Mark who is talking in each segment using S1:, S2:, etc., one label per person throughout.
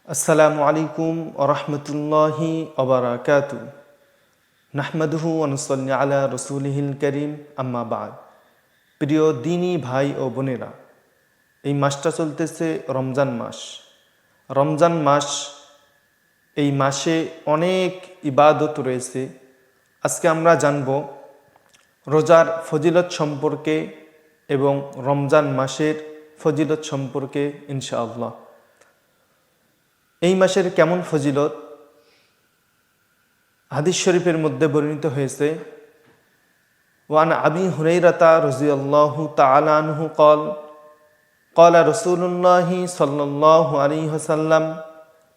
S1: আসসালামু আলাইকুম ওয়া রাহমাতুল্লাহি ওয়া বারাকাতুহু নাহমাদুহু ওয়া নুসাল্লি আলা রাসূলিহিল কারীম আম্মা বা'দ। প্রিয় দিনী ভাই ও বোনেরা, এই মাসটা চলতেছে রমজান মাস। রমজান মাস, এই মাসে অনেক ইবাদত রয়েছে। আজকে আমরা জানব রোজার ফজিলত সম্পর্কে এবং রমজান মাসের ফজিলত সম্পর্কে ইনশাআল্লাহ। এই মাসের কেমন ফজিলত হাদিস শরীফের মধ্যে বর্ণিত হয়েছে। ওয়ান আবি হুরাইরাতা রাদিয়াল্লাহু তাআলা আনহু قال قال رسول الله صلى الله عليه وسلم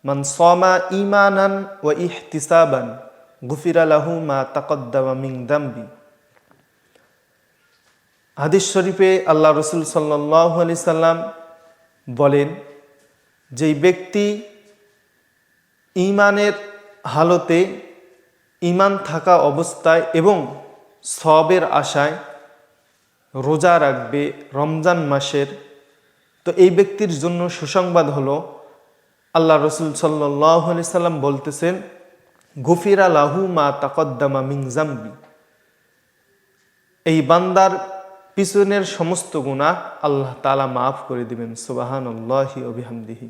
S1: من صام إيمانا واحتسابا غفر له ما تقدم من ذنبه। হাদিস শরীফে আল্লাহ রসুল সাল্লাল্লাহু আলাইহি সাল্লাম বলেন, যেই ব্যক্তি ঈমানের হালতে, ঈমান থাকা অবস্থায় এবং সওয়াবের আশায় রোজা রাখবে রমজান মাসের, তো এই ব্যক্তির জন্য সুসংবাদ হলো, আল্লাহ রসুল সাল্লাল্লাহু আলাইহি সাল্লাম বলতেছেন, গুফিরা লাহু মা তাকদ্দামা মিন যামবি। এই বান্দার পিছনের সমস্ত গুনাহ আল্লাহ তাআলা মাফ করে দিবেন। সুবহানাল্লাহি ওয়া বিহামদিহি।